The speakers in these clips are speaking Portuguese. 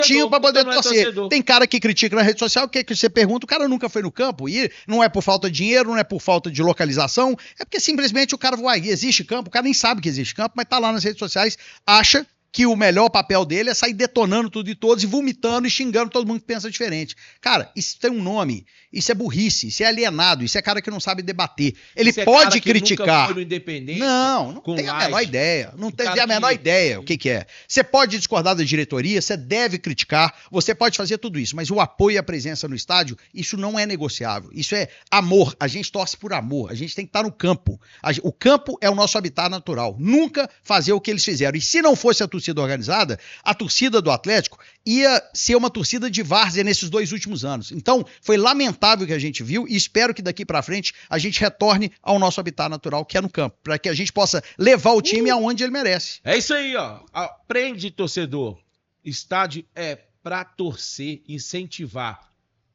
tinha pra poder não é torcer. torcedor. Tem cara que critica na rede social, o que você pergunta, o cara nunca foi no campo. E não é por falta de dinheiro, não é por falta de localização, é porque simplesmente o cara vai, existe campo, o cara nem sabe que existe campo, mas tá lá nas redes sociais, acha que o melhor papel dele é sair detonando tudo e todos e vomitando e xingando todo mundo que pensa diferente. Cara, isso tem um nome, isso é burrice, isso é alienado, isso é cara que não sabe debater. Ele Isso é pode cara que criticar. nunca foi no Independente, Não com tem a laje. menor ideia. Não tem cara a menor que- ideia o que é. Você pode discordar da diretoria, você deve criticar, você pode fazer tudo isso, mas o apoio e a presença no estádio, isso não é negociável. Isso é amor. A gente torce por amor. A gente tem que estar no campo. O campo é o nosso habitat natural. Nunca fazer o que eles fizeram. E se não fosse a torcida organizada, a torcida do Atlético ia ser uma torcida de várzea nesses 2 últimos anos. Então, foi lamentável o que a gente viu e espero que daqui pra frente a gente retorne ao nosso habitat natural, que é no campo, para que a gente possa levar o time aonde ele merece. É isso aí, ó. Aprende, torcedor. Estádio é pra torcer, incentivar.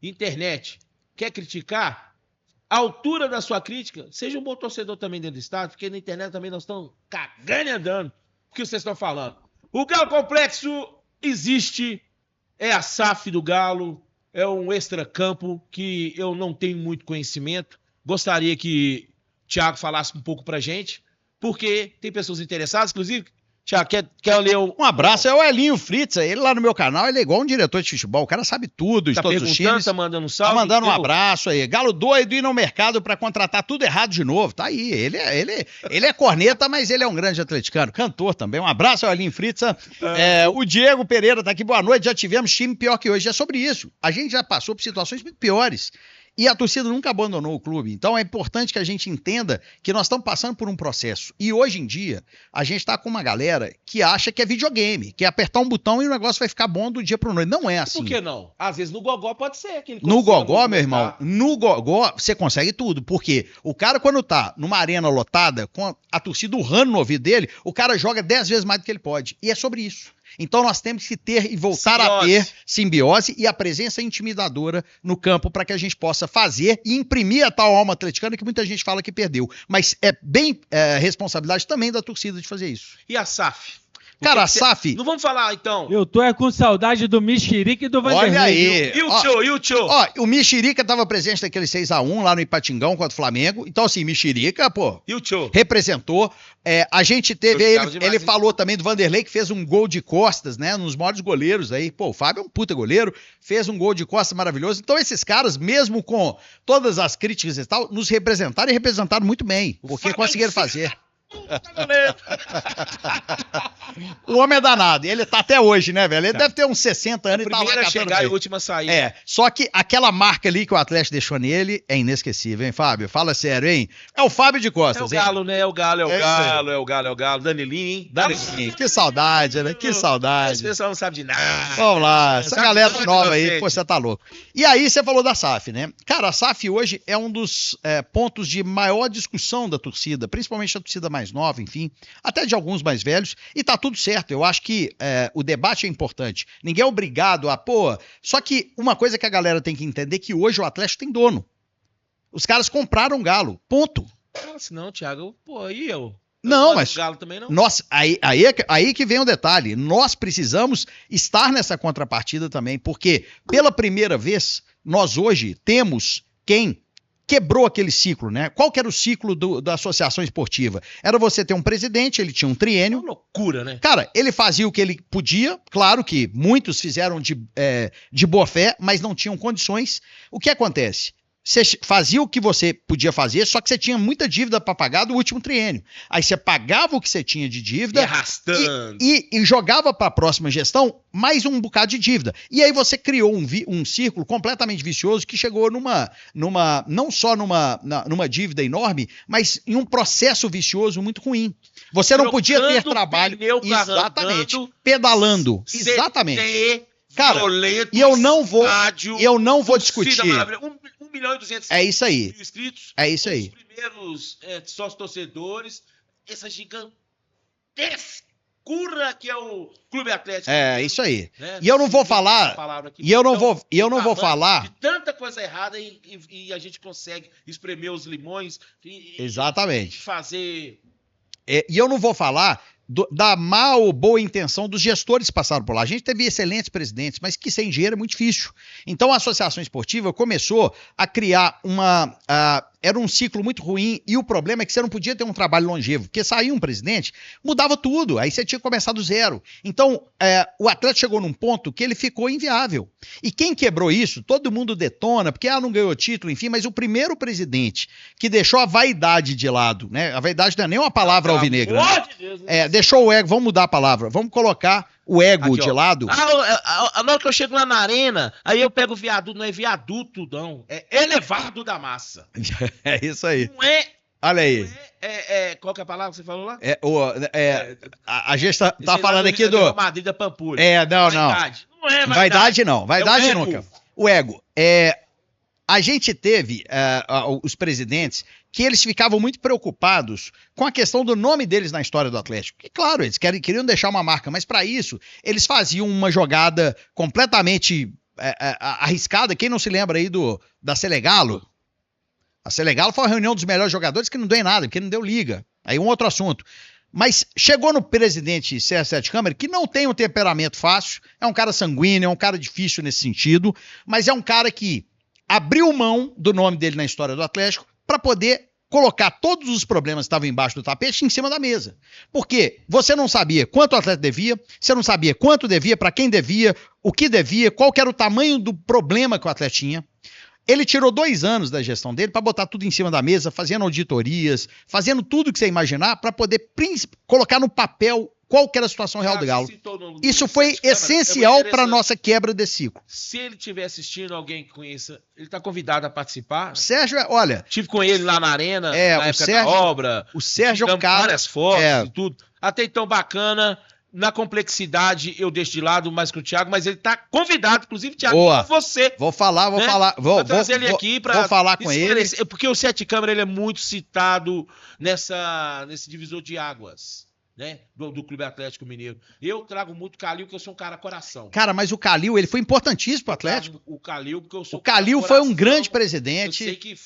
Internet, quer criticar? A altura da sua crítica, seja um bom torcedor também dentro do estádio, porque na internet também nós estamos cagando e andando. O que vocês estão falando? O Galo Complexo existe, é a SAF do Galo, é um extracampo que eu não tenho muito conhecimento. Gostaria que o Thiago falasse um pouco pra gente, porque tem pessoas interessadas, inclusive. Thiago, quer ler Um abraço, é o Elinho Fritz, ele lá no meu canal, ele é igual um diretor de futebol, o cara sabe tudo de Tá todos os perguntando, times. tá mandando um Tá salve? mandando um Eu- abraço aí. Galo doido ir no mercado pra contratar tudo errado de novo. Tá aí. Ele é corneta, mas ele é um grande atleticano. Cantor também. Um abraço ao Elinho Fritza. O Diego Pereira tá aqui. Boa noite. Já tivemos time pior que hoje. É sobre isso. A gente já passou por situações muito piores. E a torcida nunca abandonou o clube. Então é importante que a gente entenda que nós estamos passando por um processo. E hoje em dia, a gente está com uma galera que acha que é videogame, que é apertar um botão e o negócio vai ficar bom do dia pro noite. Não é assim. Por que não? Às vezes no Gogó pode ser. Que ele No consiga Gogó, meu irmão, movimentar. no Gogó você consegue tudo, porque o cara quando tá numa arena lotada, com a torcida urrando no ouvido dele, o cara joga 10 vezes mais do que ele pode. E é sobre isso. Então nós temos que ter e voltar a ter simbiose e a presença intimidadora no campo para que a gente possa fazer e imprimir a tal alma atleticana que muita gente fala que perdeu. Mas é bem responsabilidade também da torcida de fazer isso. E a SAF? Cara, a SAF... Não vamos falar, então. Eu tô com saudade do Mexerica e do Vanderlei. Olha aí. E o Tio, e o Tio? Ó, o Mexerica estava presente naquele 6-1 lá no Ipatingão contra o Flamengo. Então, assim, Mexerica, pô, E o Tio? representou. A gente teve Eu aí, ficava demais, ele hein? falou também do Vanderlei, que fez um gol de costas, né? Nos maiores goleiros aí. Pô, o Fábio é um puta goleiro, fez um gol de costas maravilhoso. Então, esses caras, mesmo com todas as críticas e tal, nos representaram e representaram muito bem, porque Fábio conseguiram é fazer. goleiro. O homem é danado. Ele tá até hoje, né, velho? Ele deve ter uns 60 anos e tá lá Primeira a catando chegar e bem. a última a sair. Só que aquela marca ali que o Atlético deixou nele é inesquecível, hein, Fábio? Fala sério, hein? É o Fábio de É o Costas, hein? Galo, né? É o Galo, é o É isso aí. Galo, é o Galo, é o Galo. Danilinho, hein? Danilinho, que saudade, né? Que Esse saudade. pessoal não sabe de nada. Vamos lá, essa Sabe galera tudo, nova aí, inocente. pô, você tá louco. E aí você falou da SAF, né? Cara, a SAF hoje é um dos pontos de maior discussão da torcida, principalmente da torcida mais nova, enfim, até de alguns mais velhos, e tá tudo certo. Eu acho que o debate é importante. Ninguém é obrigado a, pô... Só que uma coisa que a galera tem que entender é que hoje o Atlético tem dono. Os caras compraram o Galo, ponto. Fala assim, não, Thiago. Pô, aí eu. Não, gosto mas- do Galo também não. Nós, aí que vem o detalhe. Nós precisamos estar nessa contrapartida também, porque pela primeira vez, nós hoje temos quem quebrou aquele ciclo, né? Qual que era o ciclo da associação esportiva? Era você ter um presidente, ele tinha um É triênio. uma loucura, né? Cara, ele fazia o que ele podia, claro que muitos fizeram de boa fé, mas não tinham condições. O que acontece? Você fazia o que você podia fazer, só que você tinha muita dívida para pagar do último triênio. Aí você pagava o que você tinha de E dívida arrastando. e jogava para a próxima gestão mais um bocado de dívida. E aí você criou um círculo completamente vicioso que chegou não só numa dívida enorme, mas em um processo vicioso muito ruim. Você não podia ter Trocando trabalho pneu, exatamente, carregando, pedalando, exatamente. CT, Cara, violento, e eu não vou estádio, discutir. torcida maravilhosa, 1 milhão e 200 É isso aí. mil inscritos. É isso aí. Os primeiros sócios torcedores, essa gigantescura que é o Clube Atlético. É isso aí. Né? E eu não vou Essa falar, palavra aqui. e eu não Então, vou tamanho falar. de tanta coisa errada e a gente consegue espremer os limões e Exatamente. fazer. E eu não vou falar da má ou boa intenção dos gestores que passaram por lá. A gente teve excelentes presidentes, mas que sem dinheiro é muito difícil. Então a Associação Esportiva começou a criar era um ciclo muito ruim e o problema é que você não podia ter um trabalho longevo, porque saía um presidente, mudava tudo, aí você tinha que começar do zero. Então o Atlético chegou num ponto que ele ficou inviável. E quem quebrou isso, todo mundo detona, porque não ganhou título, enfim, mas o primeiro presidente que deixou a vaidade de lado, né? A vaidade não é nem uma palavra alvinegra. Né? Deixou o ego, vamos mudar a palavra, vamos colocar o ego aqui, de lado. Na hora que eu chego lá na arena, aí eu pego o viaduto, não é viaduto, não. É elevado da massa. É isso aí. Não é. Olha aí. Qual que é a palavra que você falou lá? A gente tá falando aqui do. Madrid da Pampulha. Não. Vaidade. Não é vaidade. Não. Vaidade é nunca. O ego. A gente teve os presidentes que eles ficavam muito preocupados com a questão do nome deles na história do Atlético. E claro, eles queriam deixar uma marca, mas para isso eles faziam uma jogada completamente arriscada. Quem não se lembra aí da Selegalo? A Selegalo foi uma reunião dos melhores jogadores que não deu em nada, porque não deu liga. Aí um outro assunto. Mas chegou no presidente Sérgio Sete Câmara, que não tem um temperamento fácil, é um cara sanguíneo, é um cara difícil nesse sentido, mas é um cara que abriu mão do nome dele na história do Atlético para poder colocar todos os problemas que estavam embaixo do tapete em cima da mesa. Porque você não sabia quanto o Atlético devia, você não sabia quanto devia, para quem devia, o que devia, qual que era o tamanho do problema que o Atlético tinha. Ele tirou 2 anos da gestão dele para botar tudo em cima da mesa, fazendo auditorias, fazendo tudo que você imaginar para poder colocar no papel qual que era a situação real do Galo. Isso foi essencial para a nossa quebra desse ciclo. Se ele estiver assistindo, alguém que conheça, ele está convidado a participar. Sérgio, olha... Estive com ele lá na arena, na época da obra. O Sérgio é um cara... várias fotos e tudo. Até então, bacana. Na complexidade, eu deixo de lado mais que o Thiago, mas ele está convidado, inclusive, Thiago, com você. Vou falar. Vou trazer ele aqui para falar com ele. Porque o Sete Câmara ele é muito citado nesse divisor de águas. Né, do Clube Atlético Mineiro. Eu trago muito o Calil, porque eu sou um cara coração. Cara, mas o Calil, ele foi importantíssimo pro Atlético. O Calil, porque eu sou o Calil foi um grande presidente. Eu sei que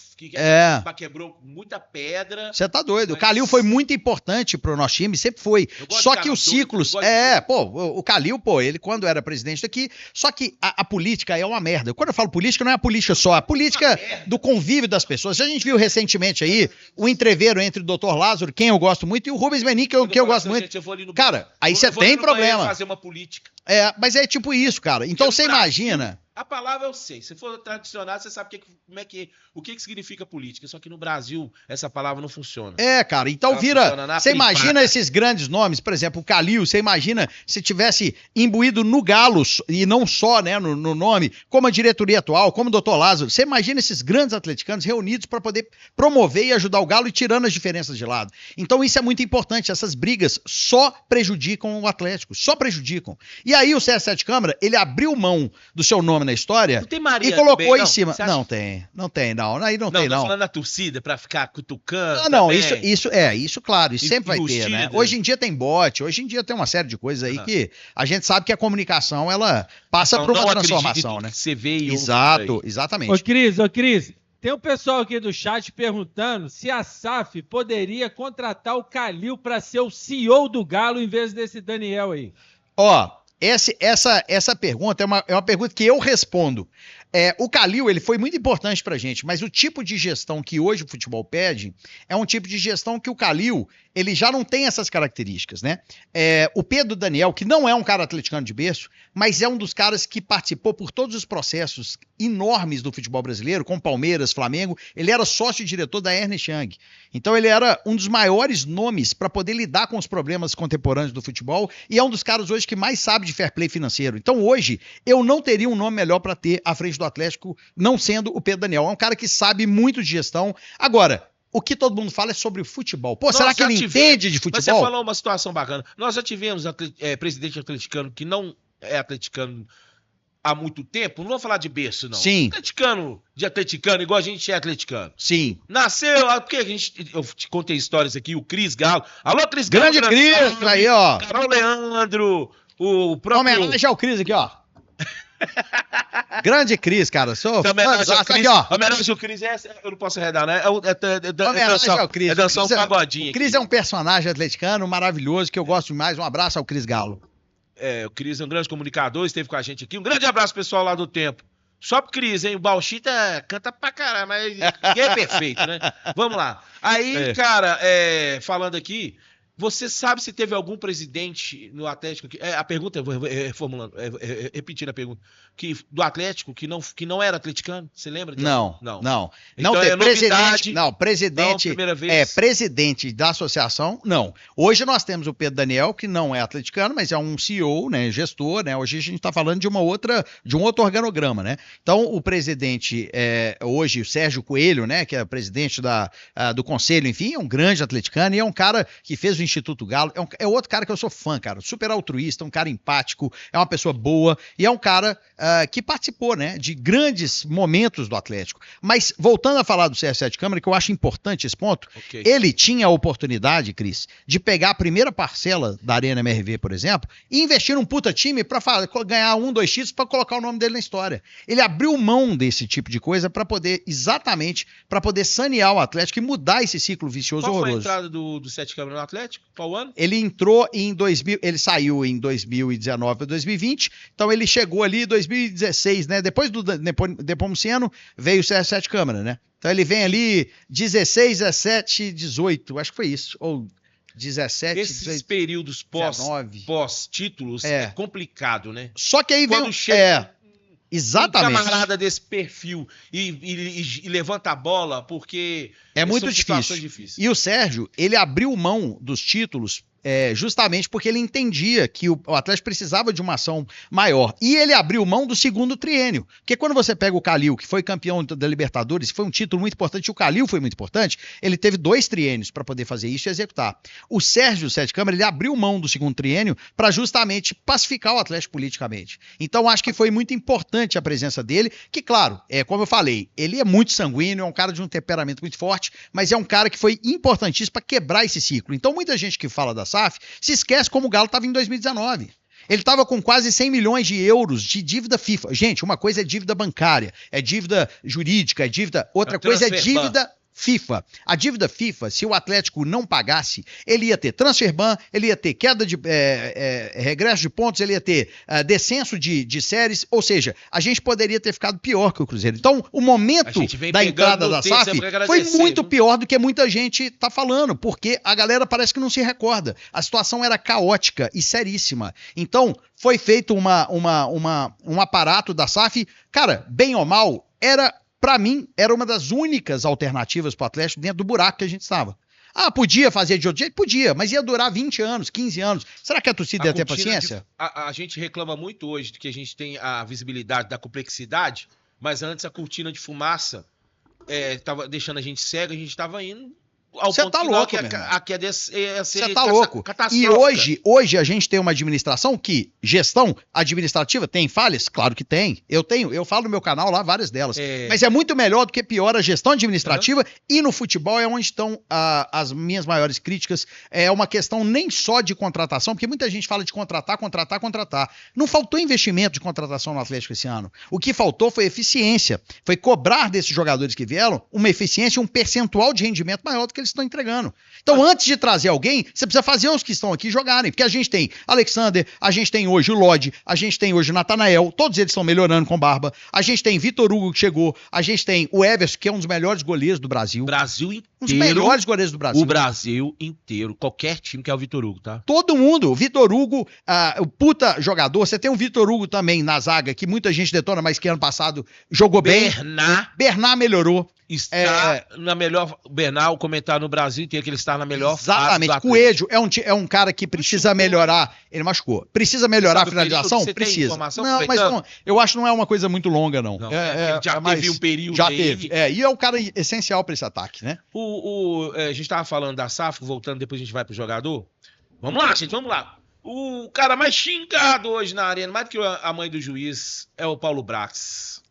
quebrou muita pedra. Você tá doido. Mas... O Calil foi muito importante pro nosso time, sempre foi. Só que os ciclos... o Calil, ele quando era presidente daqui, só que a política é uma merda. Quando eu falo política, não é a política só, a política do convívio das pessoas. A gente viu recentemente aí o entreveiro entre o Dr. Lázaro, quem eu gosto muito, e o Rubens Menin, que eu gosto muito. Cara, aí você tem problema. Fazer uma política. Mas é tipo isso, cara. Então você imagina... A palavra eu sei. Se for tradicional, você sabe o que significa política. Só que no Brasil, essa palavra não funciona. Cara. Então você imagina esses grandes nomes, por exemplo, o Calil, você imagina se tivesse imbuído no Galo, e não só, né, no nome, como a diretoria atual, como o Dr. Lázaro. Você imagina esses grandes atleticanos reunidos para poder promover e ajudar o Galo e tirando as diferenças de lado. Então isso é muito importante. Essas brigas só prejudicam o Atlético. Só prejudicam. E aí o Sérgio Sete Câmara, ele abriu mão do seu nome na história e colocou em cima. Não tem. Aí não tem, não. Tô falando da torcida pra ficar cutucando. Não, isso claro, isso sempre vai ter, né? Hoje em dia tem bot, hoje em dia tem uma série de coisas aí que a gente sabe que a comunicação, ela passa por uma transformação, né? Você vê e exatamente. Ô Cris, tem um pessoal aqui do chat perguntando se a SAF poderia contratar o Calil pra ser o CEO do Galo em vez desse Daniel aí. Essa pergunta é uma pergunta que eu respondo. O Calil, ele foi muito importante pra gente, mas o tipo de gestão que hoje o futebol pede é um tipo de gestão que o Calil, ele já não tem essas características, né? O Pedro Daniel, que não é um cara atleticano de berço, mas é um dos caras que participou por todos os processos enormes do futebol brasileiro, com Palmeiras, Flamengo, ele era sócio-diretor da Ernest Young. Então ele era um dos maiores nomes para poder lidar com os problemas contemporâneos do futebol e é um dos caras hoje que mais sabe de fair play financeiro. Então hoje eu não teria um nome melhor para ter à frente do Atlético, não sendo o Pedro Daniel. É um cara que sabe muito de gestão. Agora, o que todo mundo fala é sobre o futebol. Será que ele entende de futebol? Mas você falou uma situação bacana. Nós já tivemos presidente atleticano que não é atleticano há muito tempo. Não vou falar de berço, não. Sim. Atleticano, igual a gente é atleticano. Sim. Nasceu, porque eu te contei histórias aqui, o Cris Galo. Alô, Cris Galo. Grande Cris, aí, ó. Carol Leandro, o próprio... Homenagem ao Cris aqui, ó. Grande Cris, cara. Sou Homenagem ao fãzaço. Cris. Aqui, ó. Homenagem ao Cris, eu não posso arredar, né? Homenagem ao Cris. É dançar um O Cris pagodinho. O Cris é um personagem atleticano maravilhoso que eu gosto demais. Um abraço ao Cris Galo. O Cris é um grande comunicador, esteve com a gente aqui. Um grande abraço, pessoal lá do Tempo. Só pro Cris, hein? O Bauchita canta pra caralho, mas ninguém é perfeito, né? Vamos lá. Aí, cara, falando aqui, você sabe se teve algum presidente no Atlético... a pergunta, formulando, repetindo a pergunta, do Atlético que não era atleticano? Você lembra? Não. Então, Não tem novidade, presidente. primeira vez. Presidente da associação, não. Hoje nós temos o Pedro Daniel, que não é atleticano, mas é um CEO, né, gestor, né? Hoje a gente está falando de um outro organograma, né? Então, o presidente, hoje, o Sérgio Coelho, né, que é presidente do conselho, enfim, é um grande atleticano e é um cara que fez o Instituto Galo, é outro cara que eu sou fã, cara, super altruísta, um cara empático, é uma pessoa boa e é um cara que participou, né, de grandes momentos do Atlético. Mas, voltando a falar do CR7 Câmara, que eu acho importante esse ponto, ele tinha a oportunidade, Cris, de pegar a primeira parcela da Arena MRV, por exemplo, e investir num puta time para ganhar 2 títulos para colocar o nome dele na história. Ele abriu mão desse tipo de coisa para poder sanear o Atlético e mudar esse ciclo vicioso horroroso. horroroso. Qual foi a entrada do 7 Câmara no Atlético? Qual ano? Ele entrou ele saiu em 2019 para 2020, então ele chegou ali em 2016, né? Depois do Nepomuceno veio o CR7 Câmara, né? Então ele vem ali 16, 17, 18, acho que foi isso, ou 17, esses 18, períodos pós-títulos é complicado, né? Só que aí quando chega exatamente. Um camarada desse perfil e levanta a bola, porque é muito difícil. E o Sérgio, ele abriu mão dos títulos justamente porque ele entendia que o Atlético precisava de uma ação maior. E ele abriu mão do segundo triênio. Porque quando você pega o Calil, que foi campeão da Libertadores, foi um título muito importante, e o Calil foi muito importante, ele teve 2 triênios para poder fazer isso e executar. O Sérgio Sete Câmara, ele abriu mão do segundo triênio para justamente pacificar o Atlético politicamente. Então, acho que foi muito importante a presença dele, que, claro, como eu falei, ele é muito sanguíneo, é um cara de um temperamento muito forte, mas é um cara que foi importantíssimo para quebrar esse ciclo. Então, muita gente que fala da SAF se esquece como o Galo estava em 2019. Ele estava com quase 100 milhões de euros de dívida FIFA. Gente, uma coisa é dívida bancária, é dívida jurídica, outra coisa é dívida FIFA. A dívida FIFA, se o Atlético não pagasse, ele ia ter transfer ban, ele ia ter queda de regresso de pontos, ele ia ter descenso de séries, ou seja, a gente poderia ter ficado pior que o Cruzeiro. Então, o momento da entrada da SAF foi muito pior do que muita gente está falando, porque a galera parece que não se recorda. A situação era caótica e seríssima. Então, foi feito um aparato da SAF, cara, bem ou mal, para mim, era uma das únicas alternativas para o Atlético dentro do buraco que a gente estava. Podia fazer de outro jeito? Podia, mas ia durar 20 anos, 15 anos. Será que a torcida ia ter paciência? A gente reclama muito hoje de que a gente tem a visibilidade da complexidade, mas antes a cortina de fumaça estava deixando a gente cego, a gente estava indo ao Você ponto tá final louco, Você tá louco. E hoje a gente tem uma administração que, gestão administrativa, tem falhas? Claro que tem. Eu falo no meu canal lá várias delas. Mas é muito melhor do que pior a gestão administrativa e no futebol é onde estão as minhas maiores críticas. É uma questão nem só de contratação, porque muita gente fala de contratar. Não faltou investimento de contratação no Atlético esse ano. O que faltou foi eficiência. Foi cobrar desses jogadores que vieram uma eficiência e um percentual de rendimento maior do que eles estão entregando. Então, antes de trazer alguém, você precisa fazer os que estão aqui jogarem, porque a gente tem Alexander, a gente tem hoje o Lodge, a gente tem hoje o Natanael, todos eles estão melhorando com barba, a gente tem Vitor Hugo que chegou, a gente tem o Everson, que é um dos melhores goleiros do Brasil. Brasil inteiro. Um dos melhores goleiros do Brasil. O Brasil inteiro, qualquer time que é o Vitor Hugo, tá? Todo mundo. O Vitor Hugo, o puta jogador, você tem o Vitor Hugo também na zaga, que muita gente detona, mas que ano passado jogou bem. Bernard melhorou. Está na melhor. Bernal, comentar no Brasil inteiro que ele está na melhor exatamente. Fase do Coelho é um cara que precisa melhorar. Ele machucou. Precisa melhorar a finalização? Precisa. Não, mas não, eu acho que não é uma coisa muito longa, não. Ele já teve um período. Já teve. E é o cara essencial para esse ataque, né? A gente estava falando da SAF, voltando, depois a gente vai pro jogador. Vamos lá, gente, vamos lá. O cara mais xingado hoje na arena, mais do que a mãe do juiz, é o Paulo Brax.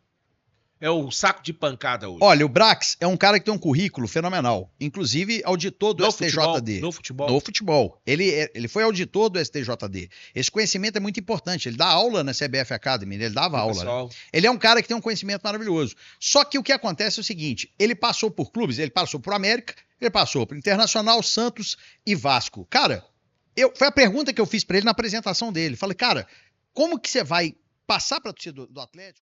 é o saco de pancada hoje? Olha, o Brax é um cara que tem um currículo fenomenal. Inclusive, auditor do STJD. No futebol. No futebol. Ele foi auditor do STJD. Esse conhecimento é muito importante. Ele dá aula na CBF Academy, ele dava aula. Né? Ele é um cara que tem um conhecimento maravilhoso. Só que o que acontece é o seguinte, ele passou por clubes, ele passou por América, ele passou por Internacional, Santos e Vasco. Cara, foi a pergunta que eu fiz pra ele na apresentação dele. Falei, cara, como que você vai passar pra torcida do Atlético?